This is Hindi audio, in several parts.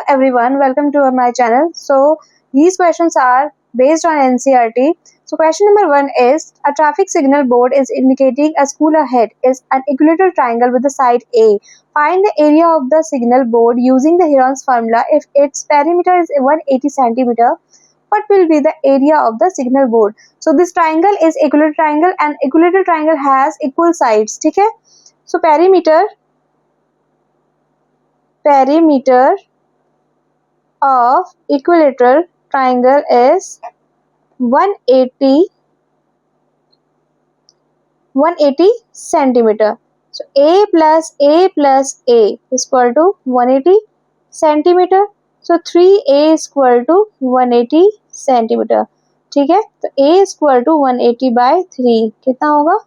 everyone, welcome to my channel. So these questions are based on NCERT. So question number 1 is, a traffic signal board is indicating a school ahead is an equilateral triangle with the side A. Find the area of the signal board using the Heron's formula. If its perimeter is 180 centimeter, what will be the area of the signal board? So this triangle is equilateral triangle and equilateral triangle has equal sides. ठीक है? So perimeter of equilateral triangle is 180 centimeter. So A plus A is equal to 180 centimeter. So 3A is equal to 180 centimeter. ठीक है, तो A is equal to 180 by 3 कितना होगा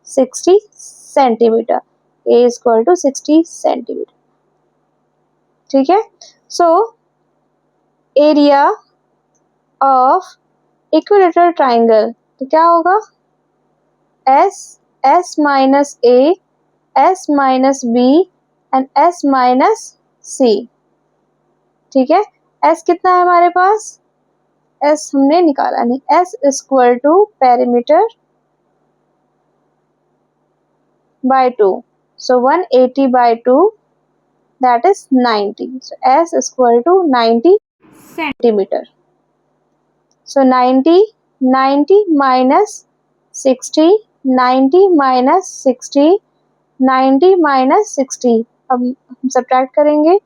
60 centimetre. A is equal to 60 centimetre. ठीक है, सो एरिया ऑफ इक्विलेटरल ट्राइंगल तो क्या होगा S minus A, S minus B and S minus C. ठीक है, S कितना है हमारे पास, S हमने निकाला नहीं. S is equal to perimeter by 2. So 180 by 2 that is 90. So S is equal to 90 centimeter. So 90 minus 60, 90 minus 60, 90 minus 60. अब हम सब्ट्रैक्ट करेंगे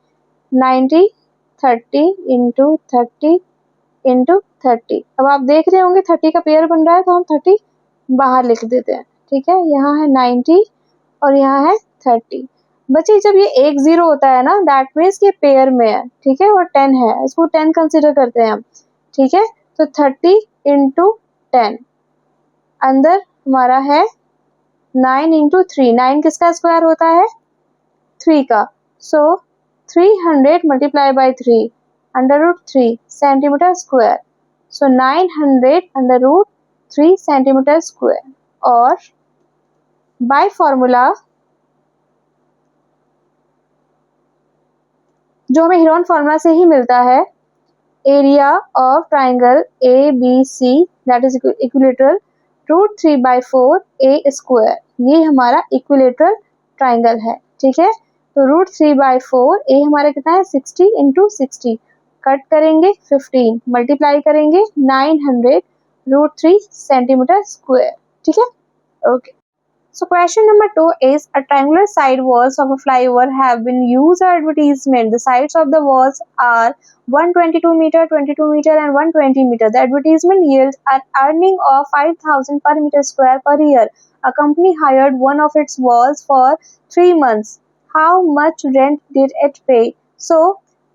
90, 30 इंटू 30 इंटू 30. अब आप देख रहे होंगे 30 का पेयर बन रहा है तो हम 30 बाहर लिख देते हैं. ठीक है, यहाँ है 90 और यहाँ है 30. बच्चे जब ये 1 0 होता है ना, दैट मीन्स ये पेयर में है. ठीक है, और 10 है, इसको 10 कंसिडर करते हैं हम. ठीक है, तो 30 इंटू 10 अंदर हमारा है 9 इंटू 3. 9 किसका स्क्वायर होता है 3 का. So 300 multiply by 3 under root 3 centimetre square. So 900 under root 3 centimetre square. और बाय फॉर्मूला जो हमें हेरोन फॉर्मूला से ही मिलता है, area of triangle A B C that is equilateral root 3/4 A square. ये हमारा इक्विलेटरल ट्राइंगल है. ठीक है, तो रूट 3/4 ए हमारा कितना है 60 इंटू 60. कट करेंगे 15 मल्टीप्लाई करेंगे 900 रूट 3 सेंटीमीटर स्क्वायर. ठीक है, okay. So question number 2 is, a triangular side walls of a flyover have been used as advertisement. The sides of the walls are 122 meter, 22 meter and 120 meter. The advertisement yields an earning of 5,000 per meter square per year. A company hired one of its walls for 3 months. How much rent did it pay? So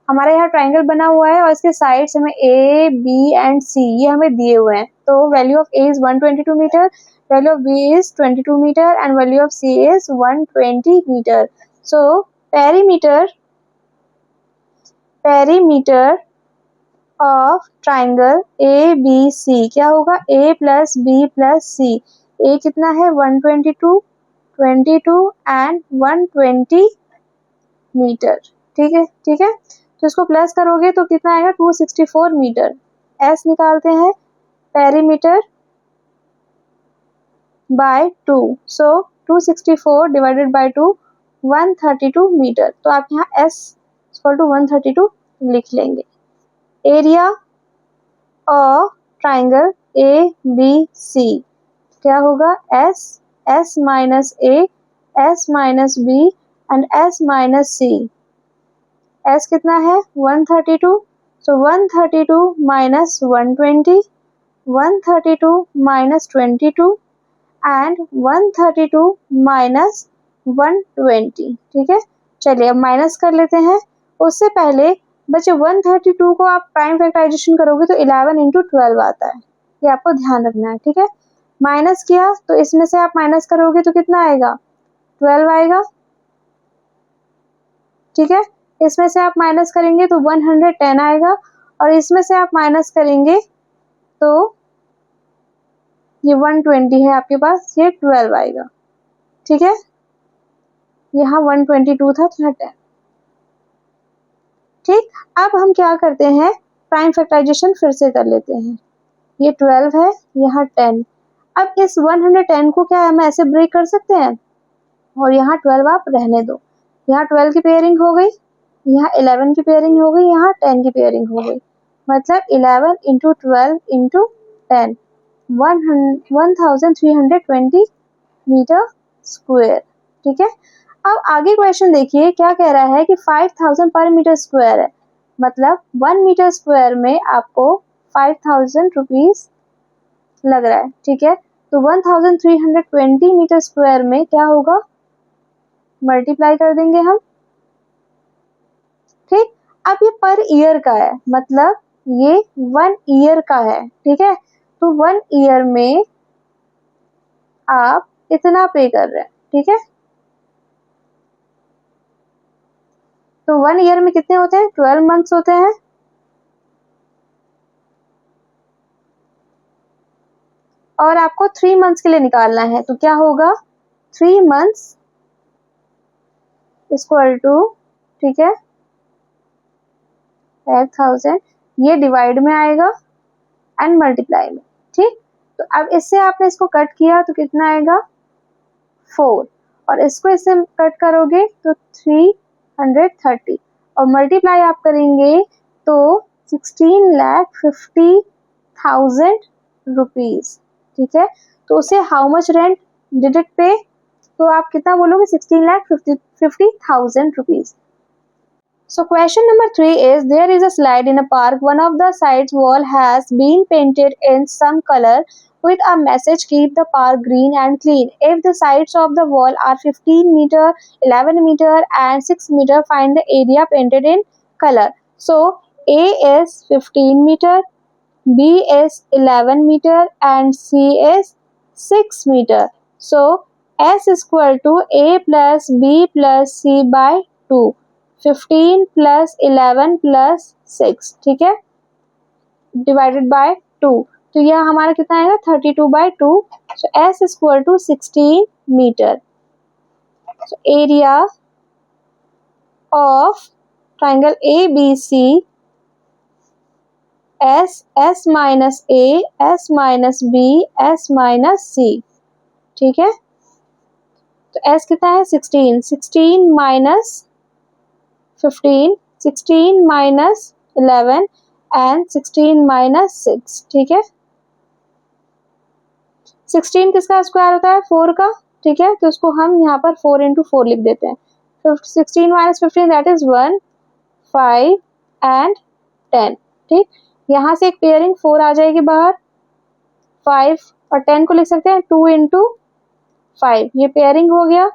हमारा यहाँ ट्राइंगल बना हुआ है और इसके साइड्स हमें A, B एंड C ये हमें दिए हुए हैं. तो value of A is 122 metre, value of B is 22 meter and value of C is 120 meter. So perimeter of triangle ABC क्या होगा A plus B plus C. A कितना है 122, 22 and 120 मीटर. ठीक है, तो इसको प्लस करोगे तो कितना आएगा 264 मीटर. S निकालते हैं perimeter by 2. So 264 divided by 2 132 metre. तो आप यहाँ S equal to 132 लिख लेंगे. Area of triangle A B C क्या होगा S minus A, S minus B and S minus C. S कितना है 132. So 132 minus 120, 132 minus 22 and 132 minus 120. ठीक है, चलिए अब माइनस कर लेते हैं. उससे पहले बच्चे 132 को आप प्राइम फैक्टराइजेशन करोगे तो 11 इंटू 12 आता है, ये आपको ध्यान रखना है. ठीक है, माइनस किया तो इसमें से आप माइनस करोगे तो कितना आएगा 12 आएगा. ठीक है, इसमें से आप माइनस करेंगे तो 110 आएगा और इसमें से आप माइनस करेंगे तो ये 120 है आपके पास, ये 12 आएगा. ठीक है, यहाँ 122 था तो यहाँ 10. ठीक, अब हम क्या करते हैं, प्राइम फैक्टराइजेशन फिर से कर लेते हैं। ये 12 है, यहाँ 10। अब इस 110 को क्या हम ऐसे ब्रेक कर सकते हैं, और यहाँ 12 आप रहने दो। यहाँ 12 की पेयरिंग हो गई, यहाँ 11 की पेयरिंग हो गई, यहाँ 10 की पेयरिंग हो गई। मतलब 11 इंटू 12 इंटू 10, 1320 मीटर स्क्वायर। ठीक है, अब आगे क्वेश्चन देखिए क्या कह रहा है कि 5000 पर मीटर स्क्वायर है, मतलब 1 मीटर स्क्वायर में आपको 5000 रुपीज लग रहा है। ठीक है, तो 1320 मीटर स्क्वायर में क्या होगा, मल्टीप्लाई कर देंगे हम। ठीक, अब ये पर ईयर का है, मतलब ये 1 ईयर का है। ठीक है, तो 1 ईयर में आप इतना पे कर रहे हैं। ठीक है, तो 1 ईयर में कितने होते हैं, 12 मंथ्स होते हैं। और आपको 3 मंथ्स के लिए निकालना है, तो क्या होगा, 3 मंथ्स इक्वल टू, ठीक है, 8000, ये डिवाइड में आएगा एंड मल्टीप्लाई में। ठीक, तो अब इससे आपने इसको कट किया तो कितना आएगा, 4, और इसको इससे कट करोगे तो 330, और मल्टीप्लाई आप करेंगे तो 16,50,000 रुपीज। ठीक है, तो उसे how much rent did it पे, तो आप कितना बोलोगे, 16,50,000 rupees. So question number 3 is, there is a slide in a park. One of the sides wall has been painted in some color with a message, keep the park green and clean. If the sides of the wall are 15 meter, 11 meter and 6 meter, find the area painted in color. So A is 15 meter, B is 11 meter and C is 6 meter. So S is equal to A plus B plus C by 2, 15 plus 11 plus 6, ठीक है, डिवाइडेड बाय 2, तो यह हमारा कितना आएगा, 32/2। So S is equal to 16 metre. So area of triangle ABC, S minus A, S minus B, S minus C। ठीक है, तो S कितना है, 16, 16 माइनस 15, 16 माइनस 11 एंड 16 माइनस 6। ठीक है, 16 किसका स्क्वायर होता है, 4 का। ठीक है, तो उसको हम यहाँ पर 4 इंटू 4 लिख देते हैं। 16 माइनस 15 दैट इज 1, 5 एंड 10। ठीक, यहाँ से एक पेयरिंग 4 आ जाएगी बाहर, 5 और 10 को लिख सकते हैं 2 इंटू 5, ये पेयरिंग हो गया।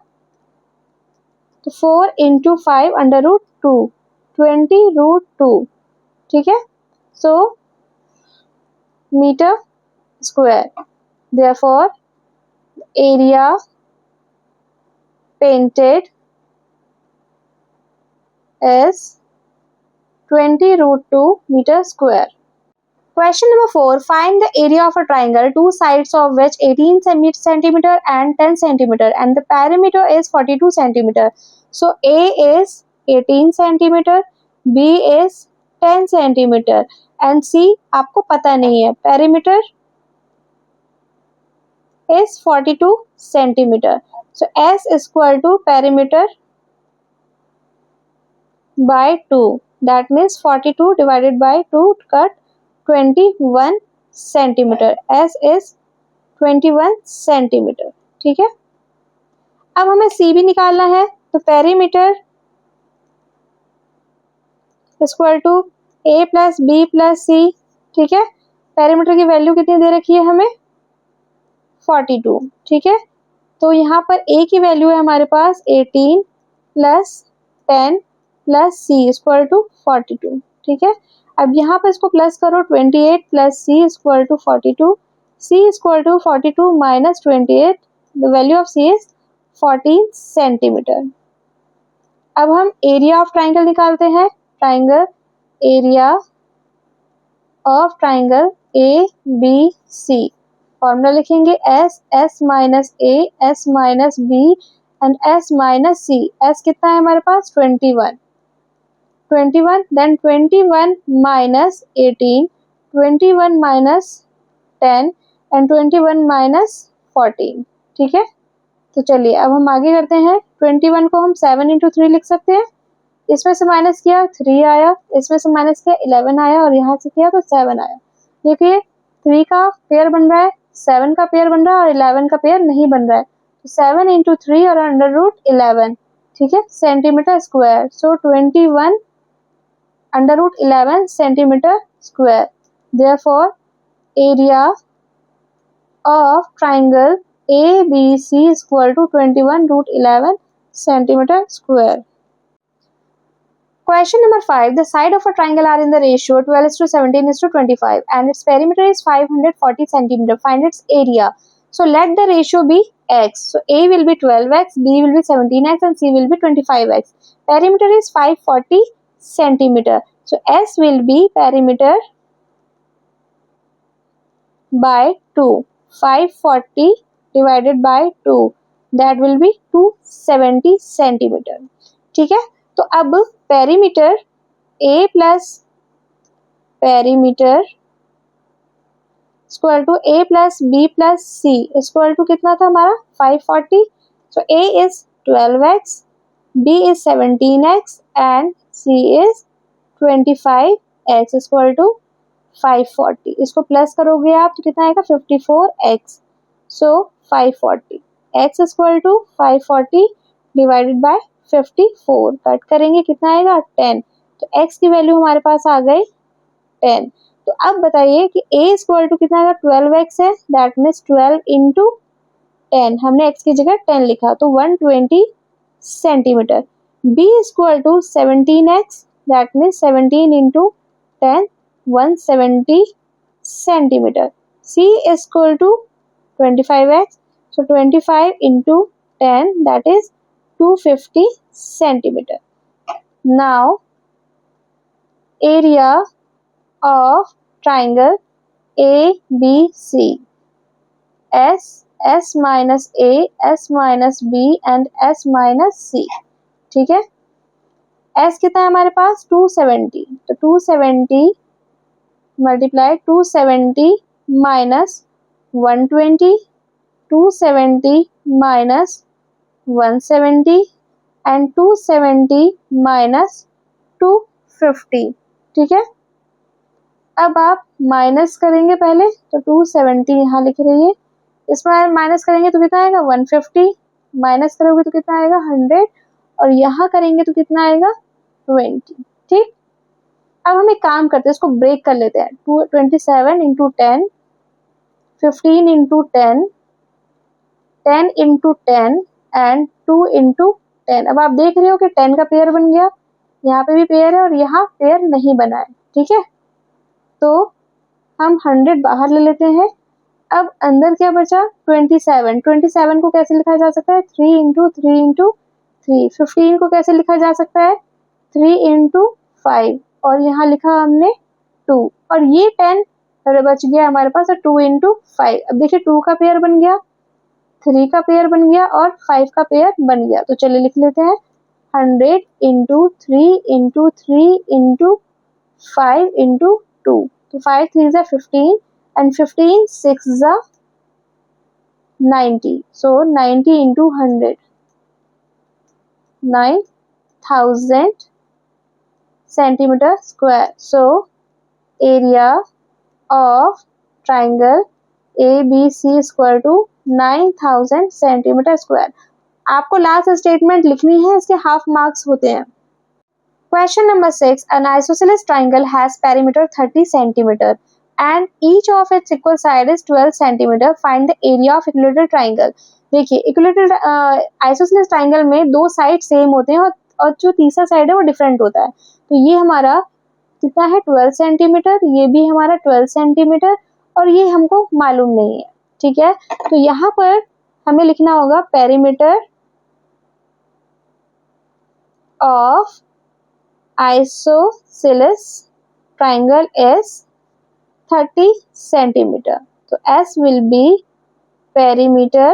तो 4 इंटू 5 अंडर रूट 2, 20√2। ठीक है, so metre square, therefore area painted is 20√2 meter square. Question number 4, find the area of a triangle, two sides of which 18 centimeter and 10 centimeter and the perimeter is 42 centimeter. So A is 18 centimeter, B is 10 centimeter and C आपको पता नहीं है, perimeter is 42 centimeter. So S is equal to perimeter by 2, that means 42 divided by 2 cut 21 centimeter. S is 21 centimeter. ठीक है, अब हमें C भी निकालना है, तो perimeter equal to A plus B plus C। ठीक है, पेरीमीटर की वैल्यू कितनी दे रखी है हमें, 42। ठीक है, तो यहाँ पर A की वैल्यू है हमारे पास 18 plus 10 plus C equal to 42। ठीक है, अब यहाँ पर इसको प्लस करो, 28 plus C equal to 42, C equal to 42 minus 28, the value of C is 14 centimetre. अब हम एरिया ऑफ ट्राइंगल निकालते हैं, triangle area of triangle ABC, formula लिखेंगे S minus A, S minus B and S minus C। S कितना है हमारे पास, 21, 21, then 21 minus 18, 21 minus 10 and 21 minus 14. ठीक है, तो चलिए अब हम आगे करते हैं। 21 को हम 7 इंटू 3 लिख सकते हैं। इसमें से माइनस किया 3 आया, इसमें से माइनस किया 11 आया और यहाँ से किया तो 7 आया। देखिए 3 का पेयर बन रहा है, 7 का पेयर बन रहा है और 11 का पेयर नहीं बन रहा है। तो 7 इंटू 3 और अंडर रूट 11, ठीक है, centimetre square. So 21 under root 11 centimetre square. Therefore area of triangle ABC is equal to 21 root 11 centimeter square. Question number 5. The side of a triangle are in the ratio 12:17:25 and its perimeter is 540 centimeter. Find its area. So let the ratio be x. So A will be 12x, B will be 17x and C will be 25x. Perimeter is 540 centimeter. So S will be perimeter by 2. 540 divided by 2, that will be 270 centimetre. ठीक है, तो अब perimeter A plus perimeter square to A plus B plus C square to कितना था हमारा 540। सो A is 12x, B is 17x and C is 25x square to 540। इसको प्लस करोगे आप तो कितना आएगा 54x। So 540 x equal to 540 divided by 54, cut करेंगे कितना आएगा 10। तो x की वैल्यू हमारे पास आ गई 10। तो अब बताइए कि a इक्वल टू कितना आएगा 12x है, दैट मीन्स 12 इंटू 10, हमने x की जगह 10 लिखा तो 120 centimetre. b equal to 17x, that means 17 into 10 170 centimeter. C is equal to 25x. So 25 into 10, that is 250 centimeter. Now area of triangle ABC. S minus A, S minus B and S minus C. ठीक है, S कितना है हमारे पास 270, तो 270 multiply 270 minus 120, 270 minus 170 and 270 minus 250। ठीक है, अब आप माइनस करेंगे पहले तो 270 यहाँ लिख रही है, इसमें माइनस करेंगे तो कितना आएगा 150, माइनस करोगे तो कितना आएगा 100 और यहाँ करेंगे तो कितना आएगा 20। ठीक, अब हम एक काम करते हैं, इसको ब्रेक कर लेते हैं। 27 into 10, 15 into 10, 10 into 10 and 2 into 10। अब आप देख रहे हो कि 10 का पेयर बन गया, यहाँ पे भी पेयर है और यहाँ पेयर नहीं बना है। ठीक है, तो हम 100 बाहर ले लेते हैं। अब अंदर क्या बचा 27। 27 को कैसे लिखा जा सकता है 3 इंटू 3 इंटू 3। 15 को कैसे लिखा जा सकता है 3 इंटू 5 और यहाँ लिखा हमने 2 और ये 10 बच गया हमारे पास 2 इंटू 5। अब देखिए 2 का पेयर बन गया, 3 का पेयर बन गया और 5 का पेयर बन गया। तो चलिए लिख लेते हैं 100 इंटू 3 इंटू 3 इंटू 5 इंटू 2। तो 5 3 जा 15 and 15 6 जा 90। So 90 into 100, 9000 centimeter square. So area of triangle ABC is equal to 9000 centimeter square. आपको लास्ट स्टेटमेंट लिखनी है, इसके हाफ मार्क्स होते हैं। Question number 6. An isosceles triangle has perimeter 30 centimeter and each of its equal side is 12 centimeter. Find the area of equilateral triangle. देखिए इक्विलेटरल आइसोसेलेस ट्राइंगल में दो साइड सेम होते हैं और जो तीसरा साइड है वो डिफरेंट होता है। तो ये हमारा कितना है 12 सेंटीमीटर, ये भी हमारा 12 सेंटीमीटर और ये हमको मालूम नहीं है। ठीक है, तो यहाँ पर हमें लिखना होगा perimeter of isosceles triangle is 30 centimeter. So S will be perimeter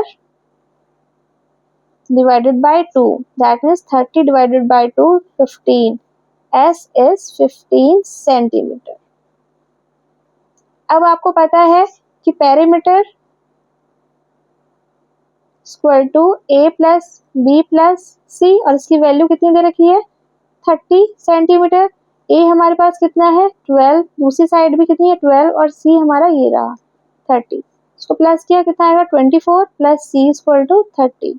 divided by 2, that means 30 divided by 2 15, S is 15 centimetre. अब आपको पता है कि perimeter square to A plus B plus C, और इसकी वैल्यू कितनी दे रखी है 30 सेंटीमीटर। A हमारे पास कितना है 12, दूसरी साइड भी कितनी है 12, और C हमारा ये रहा 30। इसको प्लस किया कितना आएगा 24 plus C equal to 30।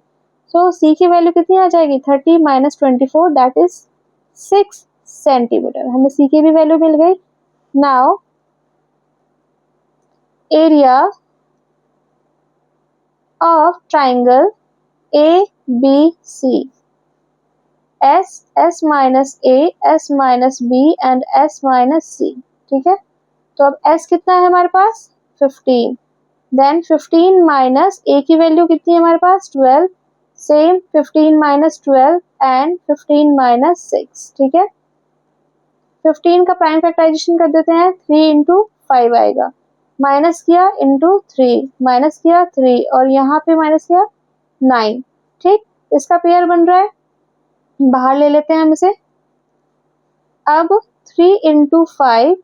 So C की वैल्यू कितनी आ जाएगी 30 माइनस 24, दैट इज 6 सेंटीमीटर। हमें C की भी वैल्यू मिल गई। Now area of triangle ABC, S minus A, S minus B and S minus C। ठीक है, तो अब S कितना है हमारे पास 15, देन 15 माइनस A की वैल्यू कितनी है हमारे पास 12, सेम 15 माइनस 12 एंड 15 माइनस 6। ठीक है, 15 का प्राइम फैक्टराइजेशन कर देते हैं, 3 इंटू 5 आएगा, माइनस किया इंटू 3, माइनस किया 3, और यहाँ पे माइनस किया 9। ठीक, इसका पेयर बन रहा है, बाहर ले लेते हैं हम इसे। अब 3 इंटू 5,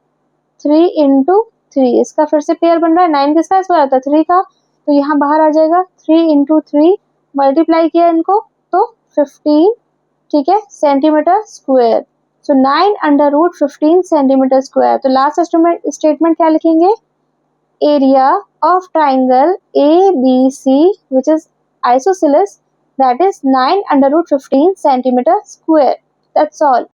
3 इंटू 3, इसका फिर से पेयर बन रहा है। 9 किसका स्क्वायर होता है 3 का, तो यहाँ बाहर आ जाएगा 3 इंटू 3, मल्टीप्लाई किया इनको तो 15, ठीक है, सेंटीमीटर स्क्वायर। सो 9 अंडर रूट 15 सेंटीमीटर स्क्वायर। तो लास्ट स्टेटमेंट क्या लिखेंगे, area of triangle ABC which is isosceles, that is 9 under root 15 centimeter square. That's all.